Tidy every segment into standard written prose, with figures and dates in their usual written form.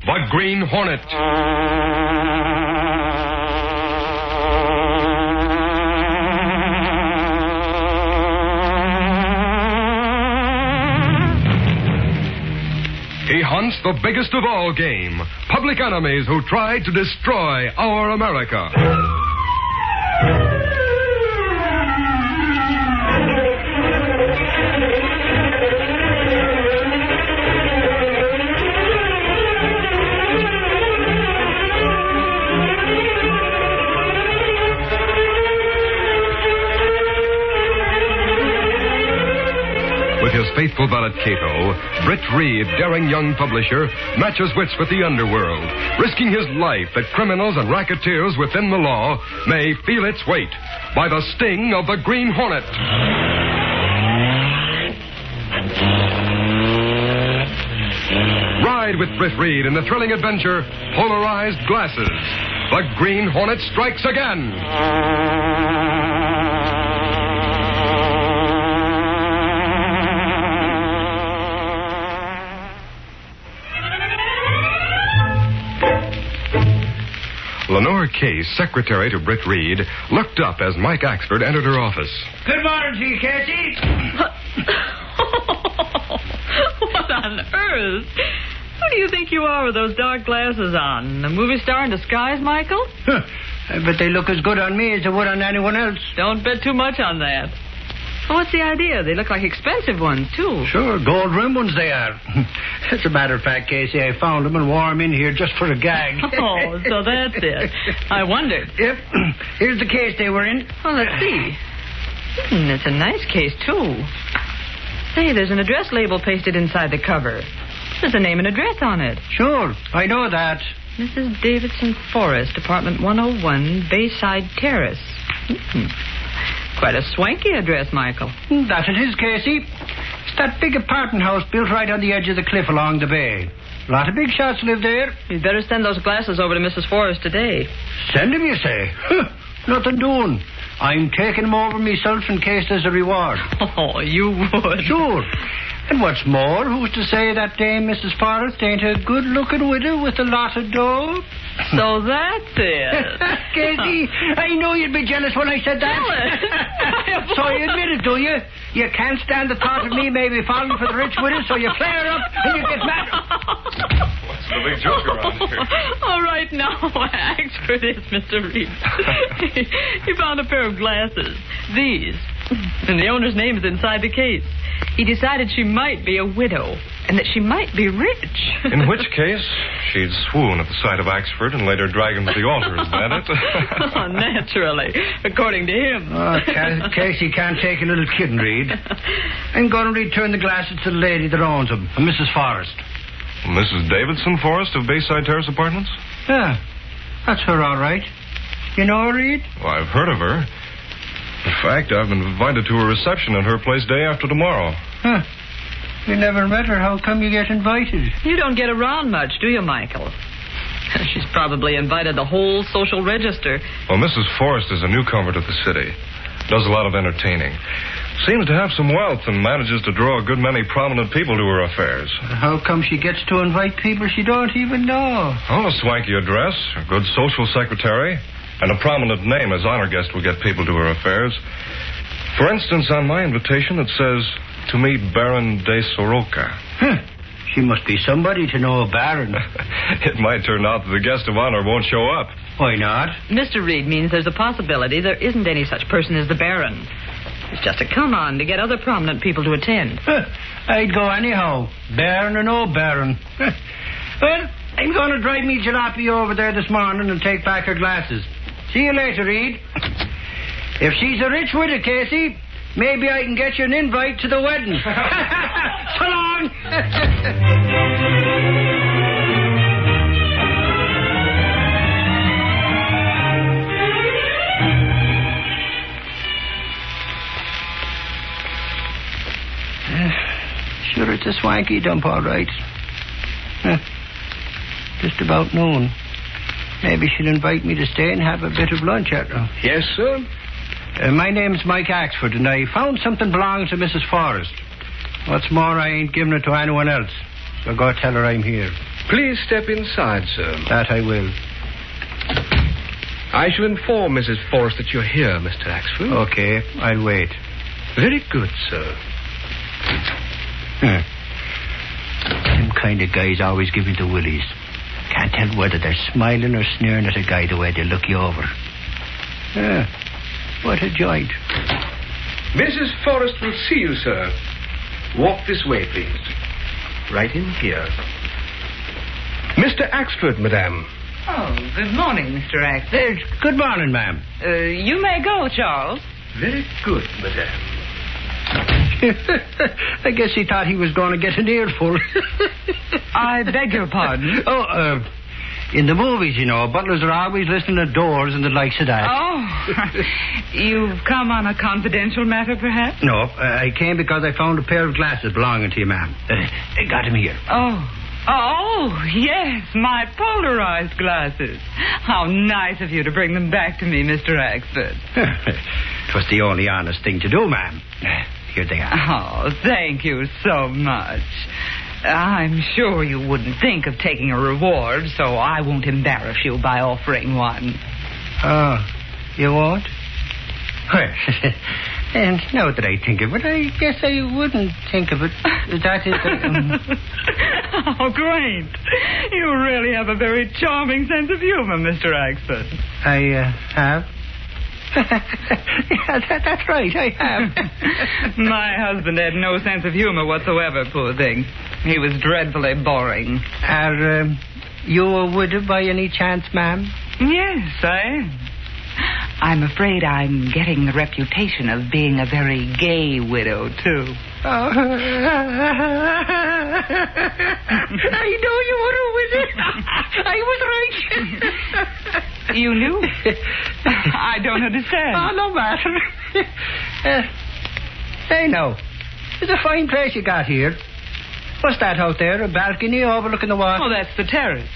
the Green Hornet. He hunts the biggest of all game, public enemies who tried to destroy our America. With his faithful valet Kato, Britt Reid, daring young publisher, matches wits with the Underworld, risking his life that criminals and racketeers within the law may feel its weight by the sting of the Green Hornet. Ride with Britt Reid in the thrilling adventure, Polarized Glasses. The Green Hornet strikes again. Lenore Case, secretary to Britt Reid, looked up as Mike Axford entered her office. Good morning to you, Casey. What on earth? Who do you think you are with those dark glasses on? A movie star in disguise, Michael? I bet they look as good on me as they would on anyone else. Don't bet too much on that. Well, what's the idea? They look like expensive ones, too. Sure, gold rim ones they are. As a matter of fact, Casey, I found them and wore them in here just for a gag. Oh, so that's it. I wondered. Yep. Here's the case they were in. Oh, let's see. It's a nice case, too. Say, there's an address label pasted inside the cover. There's a name and address on it. Sure, I know that. Mrs. Davidson Forrest, apartment 101, Bayside Terrace. Quite a swanky address, Michael. That it is, Casey. It's that big apartment house built right on the edge of the cliff along the bay. A lot of big shots live there. You'd better send those glasses over to Mrs. Forrest today. Send them, you say? Nothing doing. I'm taking them over myself in case there's a reward. Oh, you would. Sure. And what's more, who's to say that Dame Mrs. Forrest ain't a good-looking widow with a lot of dough? So that's it. Casey, I know you'd be jealous when I said that. Jealous? So you admit it, do you? You can't stand the thought of me maybe falling for the rich widow, so you flare up and you get mad. What's the big joke around here? All right, now, ask for this, Mr. Reid. He found a pair of glasses. These. And the owner's name is inside the case. He decided she might be a widow and that she might be rich. In which case, she'd swoon at the sight of Axford and later drag him to the altar, is that it? Oh, naturally, according to him. Oh, Casey can't take a little kidding, Reid. I'm going to return the glasses to the lady that owns them, Mrs. Forrest. Mrs. Davidson Forrest of Bayside Terrace Apartments? Yeah, that's her, all right. You know her, Reid? Well, I've heard of her. In fact, I've been invited to a reception at her place day after tomorrow. Huh. You never met her. How come you get invited? You don't get around much, do you, Michael? She's probably invited the whole social register. Well, Mrs. Forrest is a newcomer to the city. Does a lot of entertaining. Seems to have some wealth and manages to draw a good many prominent people to her affairs. How come she gets to invite people she don't even know? Oh, a swanky address, a good social secretary, and a prominent name as honor guest will get people to her affairs. For instance, on my invitation, it says, to meet Baron de Soroka. Huh. She must be somebody to know a baron. It might turn out that the guest of honor won't show up. Why not? Mr. Reid means there's a possibility there isn't any such person as the Baron. It's just a come-on to get other prominent people to attend. I'd go anyhow, baron or no baron. Well, I'm going to drive me jalopy over there this morning and take back her glasses. See you later, Reid. If she's a rich widow, Casey, maybe I can get you an invite to the wedding. So long. Sure, it's a swanky dump, all right. Just about noon. Maybe she'll invite me to stay and have a bit of lunch at her. Yes, sir? My name's Mike Axford, and I found something belonging to Mrs. Forrest. What's more, I ain't giving it to anyone else. So go tell her I'm here. Please step inside, sir. That I will. I shall inform Mrs. Forrest that you're here, Mr. Axford. Okay, I'll wait. Very good, sir. Them kind of guys always give me the willies. Can't tell whether they're smiling or sneering at a guy the way they look you over. What a joint. Mrs. Forrest will see you, sir. Walk this way, please. Right in here. Mr. Axford, madame. Oh, good morning, Mr. Axford. Good morning, ma'am. You may go, Charles. Very good, madame. I guess he thought he was going to get an earful. I beg your pardon. In the movies, you know, butlers are always listening at doors and the likes of that. Oh, you've come on a confidential matter, perhaps? No, I came because I found a pair of glasses belonging to you, ma'am. I got them here. Oh, yes, my polarized glasses. How nice of you to bring them back to me, Mr. Axford. It was the only honest thing to do, ma'am. Here they are. Oh, thank you so much. I'm sure you wouldn't think of taking a reward, so I won't embarrass you by offering one. Oh, you won't? Well, and now that I think of it, I guess I wouldn't think of it. That is... Oh, great. You really have a very charming sense of humor, Mr. Axford. I have? Yeah, that's right, I have. My husband had no sense of humor whatsoever, poor thing. He was dreadfully boring. Are you a widow by any chance, ma'am? Yes, I am. I'm afraid I'm getting the reputation of being a very gay widow, too. Oh. I knew you were a widow. I was right. You knew? I don't understand. Oh, no matter. Hey, no. It's a fine place you got here. What's that out there? A balcony overlooking the water? Oh, that's the terrace.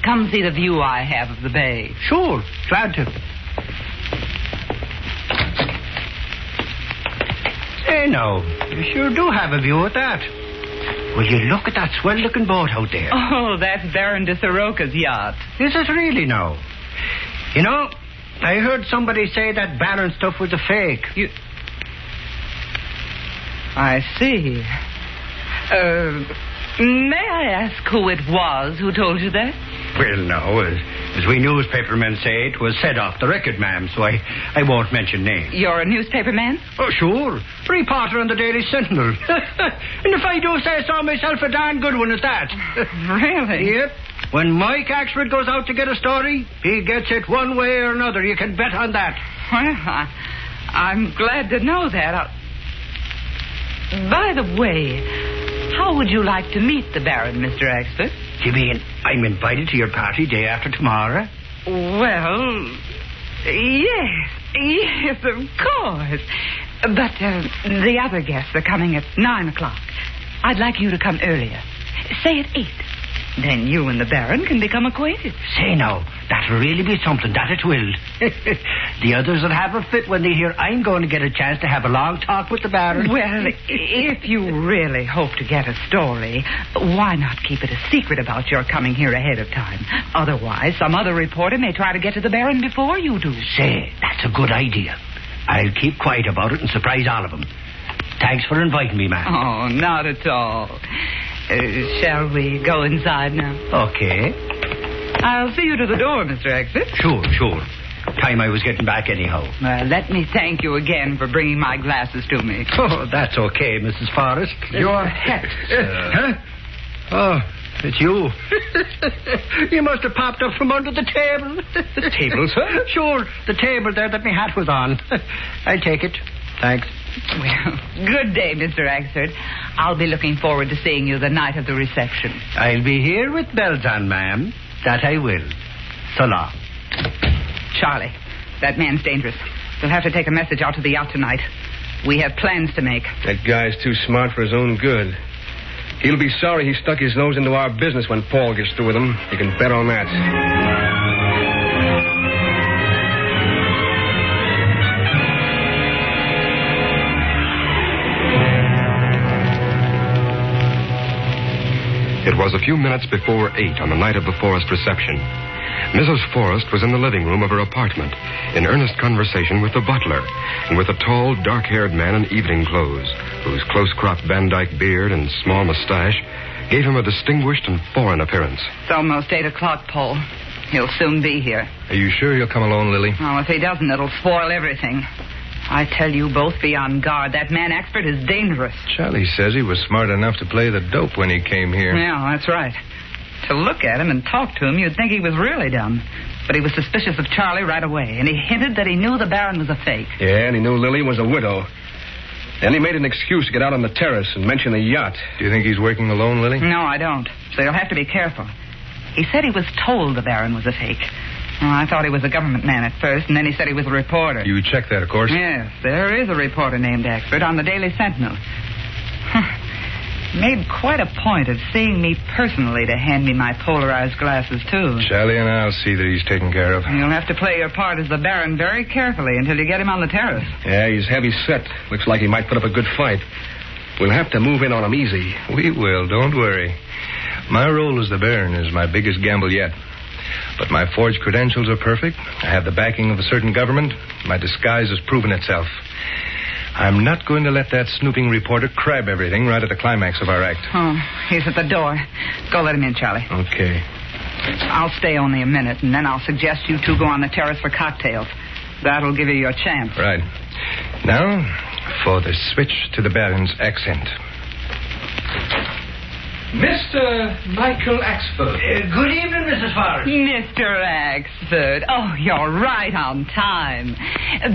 Come see the view I have of the bay. Sure. Glad to. Hey, no. You sure do have a view at that. Will you look at that swell-looking boat out there? Oh, that's Baron de Soroka's yacht. Is it really now? You know, I heard somebody say that Baron stuff was a fake. I see. May I ask who it was who told you that? Well, no, as we newspapermen say, it was said off the record, ma'am, so I won't mention names. You're a newspaper man? Oh, sure. Reporter on the Daily Sentinel. And if I do say so myself, a darn good one is that. Really? Yep. When Mike Axford goes out to get a story, he gets it one way or another. You can bet on that. Well, I'm glad to know that. By the way, how would you like to meet the Baron, Mr. Axford? You mean I'm invited to your party day after tomorrow? Well, yes, of course. But the other guests are coming at 9 o'clock. I'd like you to come earlier. Say at 8. Then you and the Baron can become acquainted. Say now, that'll really be something, that it will. The others will have a fit when they hear I'm going to get a chance to have a long talk with the Baron. Well, if you really hope to get a story, why not keep it a secret about your coming here ahead of time? Otherwise, some other reporter may try to get to the Baron before you do. Say, that's a good idea. I'll keep quiet about it and surprise all of them. Thanks for inviting me, ma'am. Oh, not at all. Shall we go inside now? Okay. I'll see you to the door, Mr. Axford. Sure. Time I was getting back anyhow. Let me thank you again for bringing my glasses to me. Oh, that's okay, Mrs. Forrest. Your hat, sir. Huh? Oh, it's you. You must have popped up from under the table. The table, sir? Sure, the table there that my hat was on. I'll take it. Thanks. Well, good day, Mr. Axford. I'll be looking forward to seeing you the night of the reception. I'll be here with bells on, ma'am. That I will. So long. Charlie, that man's dangerous. We'll have to take a message out to the yacht tonight. We have plans to make. That guy's too smart for his own good. He'll be sorry he stuck his nose into our business when Paul gets through with him. You can bet on that. It was a few minutes before 8 on the night of the Forrest reception. Mrs. Forrest was in the living room of her apartment, in earnest conversation with the butler, and with a tall, dark-haired man in evening clothes, whose close-cropped Van Dyke beard and small mustache gave him a distinguished and foreign appearance. It's almost 8 o'clock, Paul. He'll soon be here. Are you sure he'll come alone, Lily? Oh, if he doesn't, it'll spoil everything. I tell you, both be on guard. That man Axford is dangerous. Charlie says he was smart enough to play the dope when he came here. Yeah, that's right. To look at him and talk to him, you'd think he was really dumb. But he was suspicious of Charlie right away, and he hinted that he knew the Baron was a fake. Yeah, and he knew Lily was a widow. Then he made an excuse to get out on the terrace and mention the yacht. Do you think he's working alone, Lily? No, I don't. So you'll have to be careful. He said he was told the Baron was a fake. Well, I thought he was a government man at first, and then he said he was a reporter. You checked that, of course. Yes, there is a reporter named Axford on the Daily Sentinel. Made quite a point of seeing me personally to hand me my polarized glasses, too. Charlie and I'll see that he's taken care of. You'll have to play your part as the Baron very carefully until you get him on the terrace. Yeah, he's heavy set. Looks like he might put up a good fight. We'll have to move in on him easy. We will, don't worry. My role as the Baron is my biggest gamble yet. But my forged credentials are perfect. I have the backing of a certain government. My disguise has proven itself. I'm not going to let that snooping reporter crab everything right at the climax of our act. Oh, he's at the door. Go let him in, Charlie. Okay. I'll stay only a minute, and then I'll suggest you two go on the terrace for cocktails. That'll give you your chance. Right. Now, for the switch to the Baron's accent. Mr. Michael Axford. Good evening, Mrs. Forrest. Mr. Axford. Oh, you're right on time.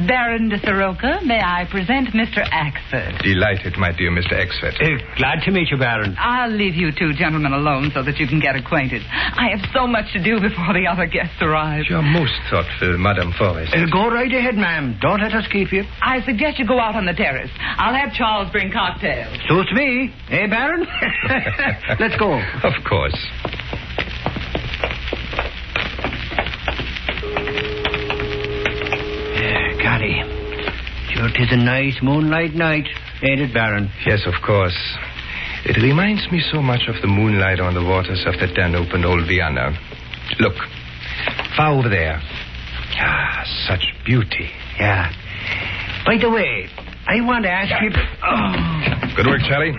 Baron de Soroka, may I present Mr. Axford? Delighted, my dear Mr. Axford. Glad to meet you, Baron. I'll leave you two gentlemen alone so that you can get acquainted. I have so much to do before the other guests arrive. You're most thoughtful, Madame Forrest. Go right ahead, ma'am. Don't let us keep you. I suggest you go out on the terrace. I'll have Charles bring cocktails. Suits me. Eh, Baron? Let's go. Of course. Connie, sure 'tis a nice moonlight night, ain't it, Baron? Yes, of course. It reminds me so much of the moonlight on the waters of the Danube and old Vienna. Look, far over there. Ah, such beauty. Yeah. By the way, I want to ask you... Oh. Good work, Charlie.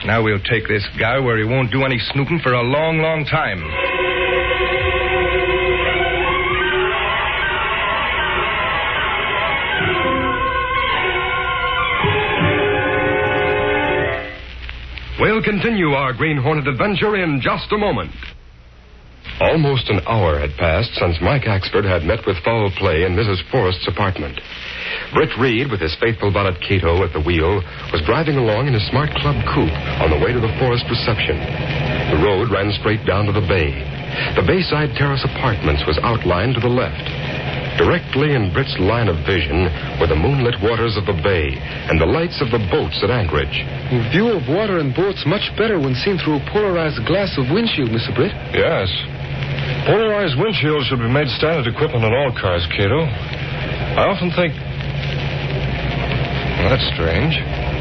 Now we'll take this guy where he won't do any snooping for a long, long time. We'll continue our Green Hornet adventure in just a moment. Almost an hour had passed since Mike Axford had met with foul play in Mrs. Forrest's apartment. Britt Reid, with his faithful valet Kato at the wheel, was driving along in his smart club coupe on the way to the Forrest reception. The road ran straight down to the bay. The Bayside Terrace Apartments was outlined to the left. Directly in Britt's line of vision were the moonlit waters of the bay and the lights of the boats at anchorage. The view of water and boats much better when seen through a polarized glass of windshield, Mr. Britt. Yes. Polarized windshields should be made standard equipment on all cars, Kato. I often think... Well, that's strange.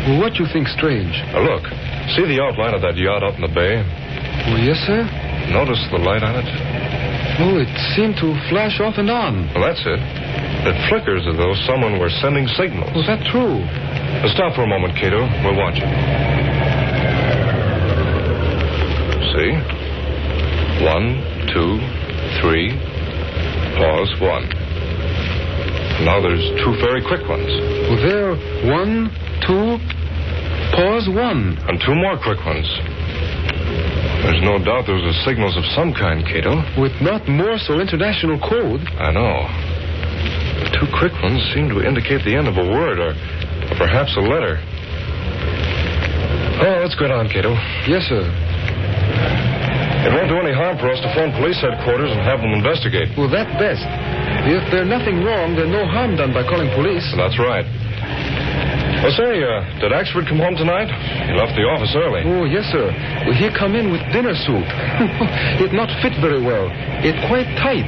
Well, what you think strange? Now, look. See the outline of that yacht out in the bay? Well, yes, sir. Notice the light on it? Oh, it seemed to flash off and on. Well, that's it. It flickers as though someone were sending signals. Was that true? Now, stop for a moment, Kato. We're watching. See? 1, 2, 3. Pause. 1. Now there's 2 very quick ones. Well, there. 1, 2. Pause. 1. And 2 more quick ones. There's no doubt those are signals of some kind, Kato. With not Morse or international code. I know. The 2 quick ones seem to indicate the end of a word or perhaps a letter. Oh, let's go down, Kato. Yes, sir. It won't do any harm for us to phone police headquarters and have them investigate. Well, that's best. If there's nothing wrong, there's no harm done by calling police. That's right. Well, say, did Axford come home tonight? He left the office early. Oh, yes, sir. Well, he come in with dinner suit. It not fit very well. It quite tight.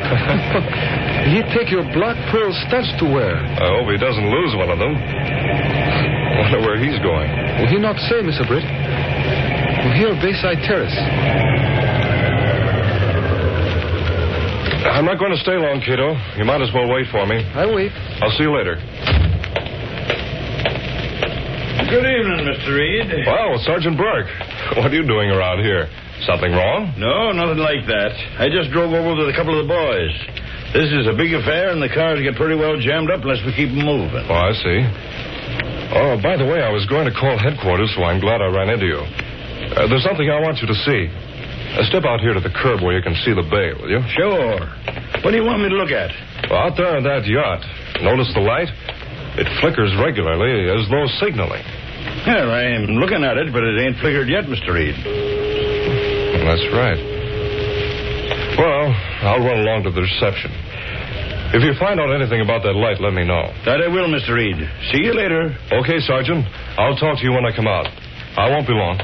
He take your black pearl studs to wear. I hope he doesn't lose one of them. I wonder where he's going. Well, he not say, Mr. Britt. Well, here, Bayside Terrace. I'm not going to stay long, Kato. You might as well wait for me. I wait. I'll see you later. Good evening, Mr. Reid. Well, Sergeant Burke. What are you doing around here? Something wrong? No, nothing like that. I just drove over with a couple of the boys. This is a big affair, and the cars get pretty well jammed up unless we keep them moving. Oh, I see. Oh, by the way, I was going to call headquarters, so I'm glad I ran into you. There's something I want you to see. Step out here to the curb where you can see the bay, will you? Sure. What do you want me to look at? Well, out there in that yacht. Notice the light? It flickers regularly as though signaling. Well, I'm looking at it, but it ain't flickered yet, Mr. Reid. That's right. Well, I'll run along to the reception. If you find out anything about that light, let me know. That I will, Mr. Reid. See you later. Okay, Sergeant. I'll talk to you when I come out. I won't be long.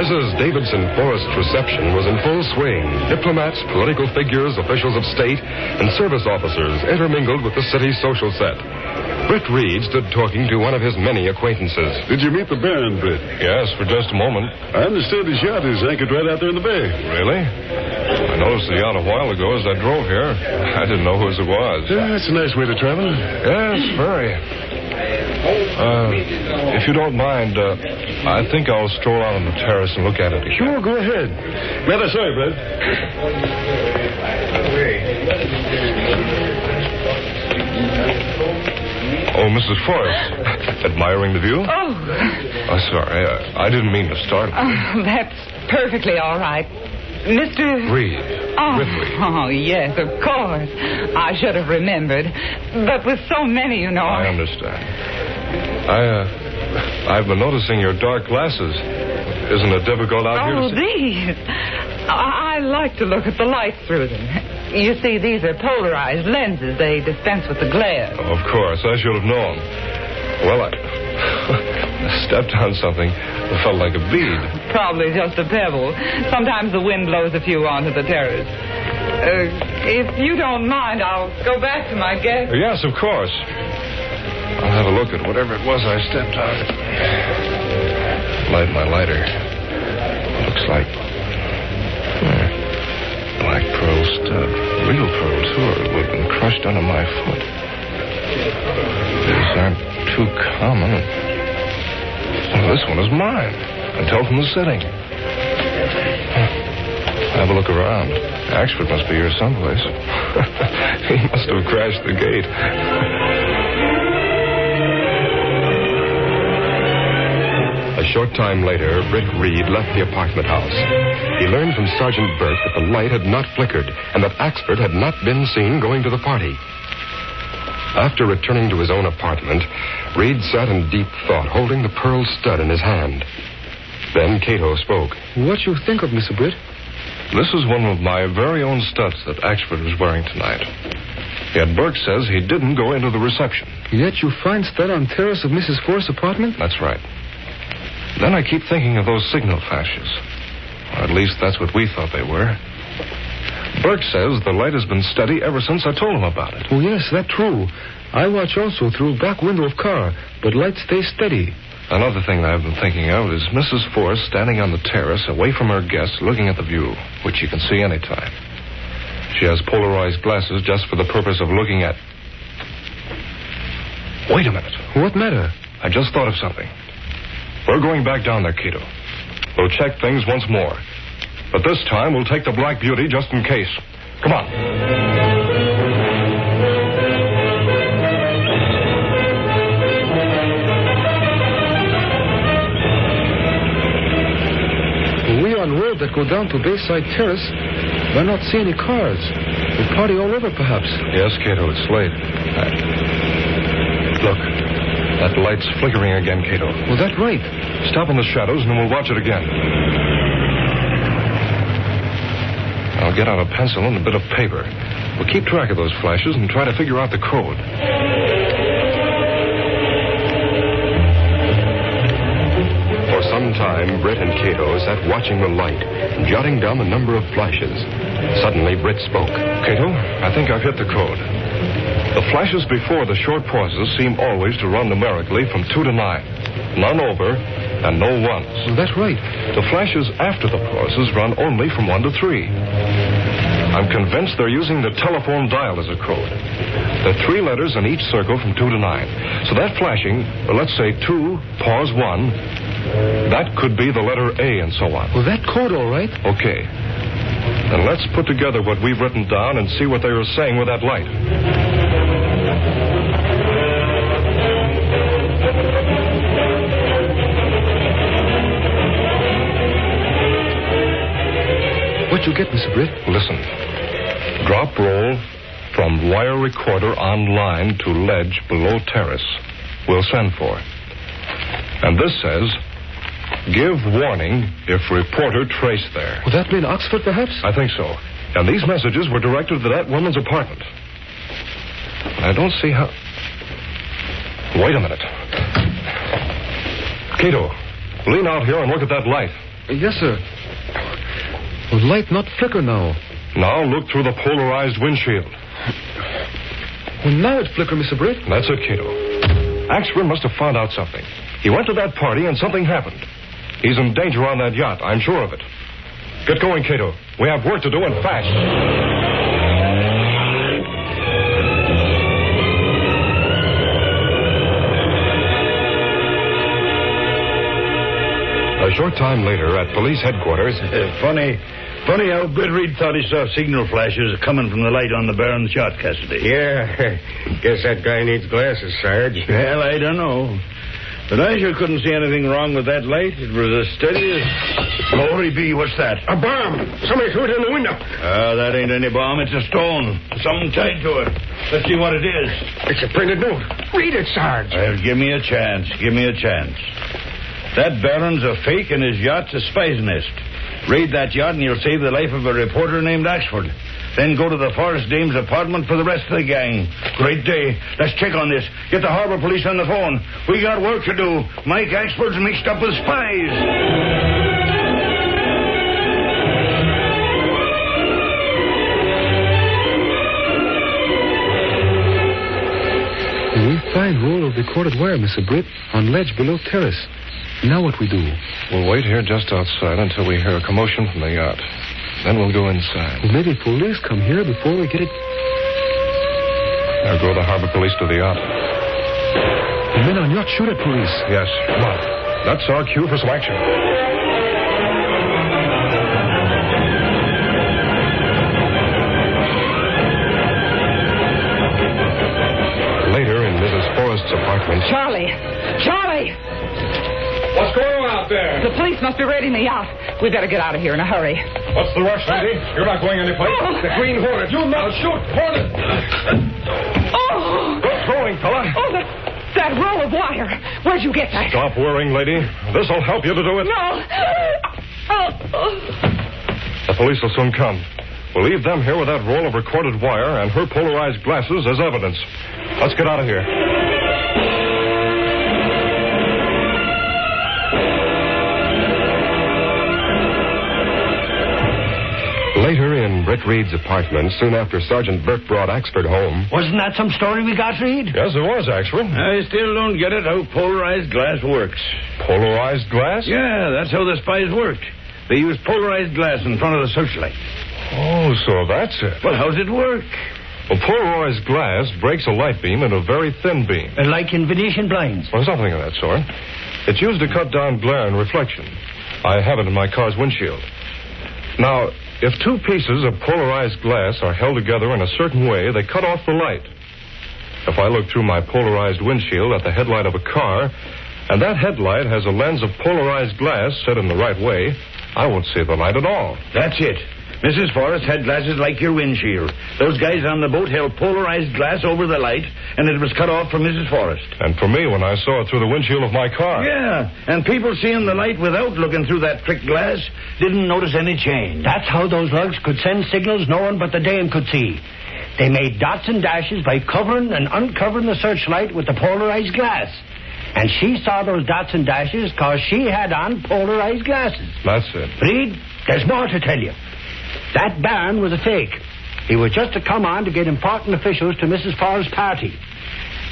Mrs. Davidson Forrest's reception was in full swing. Diplomats, political figures, officials of state, and service officers intermingled with the city's social set. Britt Reid stood talking to one of his many acquaintances. Did you meet the Baron, Britt? Yes, for just a moment. I understand his yacht is anchored right out there in the bay. Really? I noticed the yacht a while ago as I drove here. I didn't know whose it was. Yeah, that's a nice way to travel. Yes, very. If you don't mind, I think I'll stroll out on the terrace and look at it again. Sure, go ahead. Rather sorry, Britt. Oh, Mrs. Forrest. Admiring the view? Oh, sorry. I didn't mean to startle you. Oh, that's perfectly all right. Mr. Reid. Britt Reid. Oh, yes, of course. I should have remembered. But with so many, you know. I understand. I've been noticing your dark glasses. Isn't it difficult out here to see? These. I like to look at the light through them. You see, these are polarized lenses. They dispense with the glare. Oh, of course. I should have known. Well, I stepped on something that felt like a bead. Probably just a pebble. Sometimes the wind blows a few onto the terrace. If you don't mind, I'll go back to my guest. Yes, of course. I'll have a look at whatever it was I stepped on. Light my lighter. Looks like black pearl stud. Real pearl, too, or it would have been crushed under my foot. These aren't too common. Well, this one is mine. I can tell from the setting. Have a look around. Axford must be here someplace. He must have crashed the gate. A short time later, Britt Reid left the apartment house. He learned from Sergeant Burke that the light had not flickered and that Axford had not been seen going to the party. After returning to his own apartment, Reid sat in deep thought, holding the pearl stud in his hand. Then Kato spoke. What you think of, Mr. Britt? This is one of my very own studs that Axford was wearing tonight. Yet Burke says he didn't go into the reception. Yet you find stud on terrace of Mrs. Forrest's apartment? That's right. Then I keep thinking of those signal flashes. Or at least that's what we thought they were. Burke says the light has been steady ever since I told him about it. Oh, yes, that's true. I watch also through back window of car, but light stays steady. Another thing that I've been thinking of is Mrs. Forrest standing on the terrace away from her guests looking at the view, which you can see anytime. She has polarized glasses just for the purpose of looking at... Wait a minute. What matter? I just thought of something. We're going back down there, Kato. We'll check things once more. But this time, we'll take the Black Beauty just in case. Come on. We on road that go down to Bayside Terrace. I not see any cars. A party all over, perhaps. Yes, Kato, it's late. Look. That light's flickering again, Kato. Well, that's right. Stop in the shadows and then we'll watch it again. I'll get out a pencil and a bit of paper. We'll keep track of those flashes and try to figure out the code. For some time, Britt and Kato sat watching the light, jotting down the number of flashes. Suddenly, Britt spoke. Kato, I think I've hit the code. The flashes before the short pauses seem always to run numerically from 2 to 9. None over and no ones. Well, that's right. The flashes after the pauses run only from 1 to 3. I'm convinced they're using the telephone dial as a code. There are 3 letters in each circle from 2 to 9. So that flashing, let's say 2, pause 1, that could be the letter A and so on. Well, that code, all right. Okay. Then let's put together what we've written down and see what they were saying with that light. What you get, Mr. Britt? Listen. Drop roll from wire recorder on line to ledge below terrace. We'll send for. And this says, give warning if reporter traced there. Would that be in Oxford, perhaps? I think so. And these messages were directed to that woman's apartment. I don't see how... Wait a minute. Kato, lean out here and look at that light. Yes, sir. The light not flicker now. Now look through the polarized windshield. Well, now it flicker, Mr. Britt. That's it, Kato. Axford must have found out something. He went to that party and something happened. He's in danger on that yacht, I'm sure of it. Get going, Kato. We have work to do and fast. A short time later, at police headquarters... Funny how Britt Reid thought he saw signal flashes coming from the light on the Baron's yacht, Cassidy. Yeah, guess that guy needs glasses, Sarge. Well, I don't know. But I sure couldn't see anything wrong with that light. It was as steady as... Glory be, what's that? A bomb! Somebody threw it in the window. That ain't any bomb. It's a stone. Something tied to it. Let's see what it is. It's a printed note. Read it, Sarge. Well, give me a chance. That Baron's a fake and his yacht's a spy's nest. Raid that yacht and you'll save the life of a reporter named Axford. Then go to the Forest Dame's apartment for the rest of the gang. Great day. Let's check on this. Get the harbor police on the phone. We got work to do. Mike Axford's mixed up with spies. We find roll of recorded wire, Mr. Britt, on ledge below terrace. Now what we do? We'll wait here just outside until we hear a commotion from the yacht. Then we'll go inside. Well, maybe police come here before we get it. There go the harbor police to the yacht. The men on yacht shoot at police. Yes. Come on. That's our cue for some action. Later in Mrs. Forrest's apartment... Charlie! What's going on out there? The police must be raiding the yacht. We better get out of here in a hurry. What's the rush, lady? You're not going anyplace. The Green Hornet. You'll not shoot. Hornet. Oh! Good throwing, fella. Oh, that roll of wire. Where'd you get that? Stop worrying, lady. This'll help you to do it. No. The police will soon come. We'll leave them here with that roll of recorded wire and her polarized glasses as evidence. Let's get out of here. Later in Britt Reid's apartment, soon after Sergeant Burke brought Axford home... Wasn't that some story we got, Reid? Yes, it was, Axford. I still don't get it how polarized glass works. Polarized glass? Yeah, that's how the spies worked. They used polarized glass in front of the searchlight. Oh, so that's it. Well, how's it work? Well, polarized glass breaks a light beam into a very thin beam. Like in Venetian blinds. Well, something of that sort. It's used to cut down glare and reflection. I have it in my car's windshield. Now, if two pieces of polarized glass are held together in a certain way, they cut off the light. If I look through my polarized windshield at the headlight of a car, and that headlight has a lens of polarized glass set in the right way, I won't see the light at all. That's it. Mrs. Forrest had glasses like your windshield. Those guys on the boat held polarized glass over the light, and it was cut off from Mrs. Forrest. And for me when I saw it through the windshield of my car. Yeah, and people seeing the light without looking through that trick glass didn't notice any change. That's how those lugs could send signals no one but the dame could see. They made dots and dashes by covering and uncovering the searchlight with the polarized glass. And she saw those dots and dashes because she had on polarized glasses. That's it. Reid, there's more to tell you. That Baron was a fake. He was just to come on to get important officials to Mrs. Farr's party.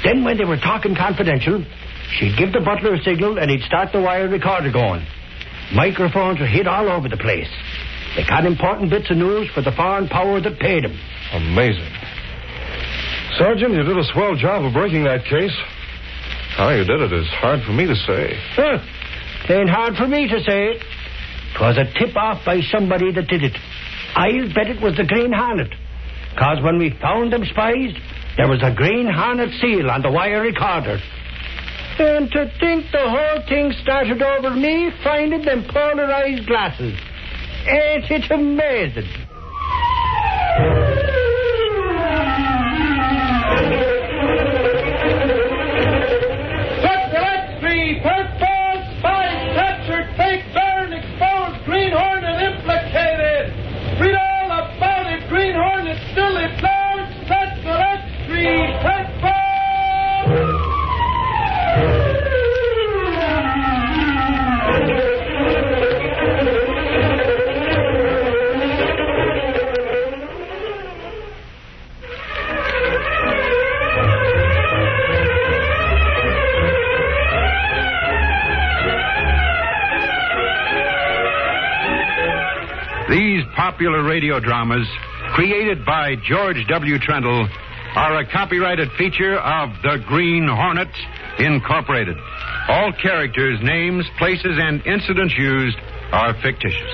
Then when they were talking confidential, she'd give the butler a signal and he'd start the wire recorder going. Microphones were hid all over the place. They got important bits of news for the foreign power that paid them. Amazing. Sergeant, you did a swell job of breaking that case. How you did it is hard for me to say. Huh. It ain't hard for me to say it. 'Twas a tip-off by somebody that did it. I'll bet it was the Green Hornet. 'Cause when we found them spies, there was a Green Hornet seal on the wire recorder. And to think the whole thing started over me finding them polarized glasses. Ain't it amazing? Purple spies captured, fake Baron exposed, Green Hornet implicated. Read all about it. Green Hornet still at large. Set the Red Street. Purple. These popular radio dramas, created by George W. Trendle, are a copyrighted feature of the Green Hornet, Incorporated. All characters, names, places, and incidents used are fictitious.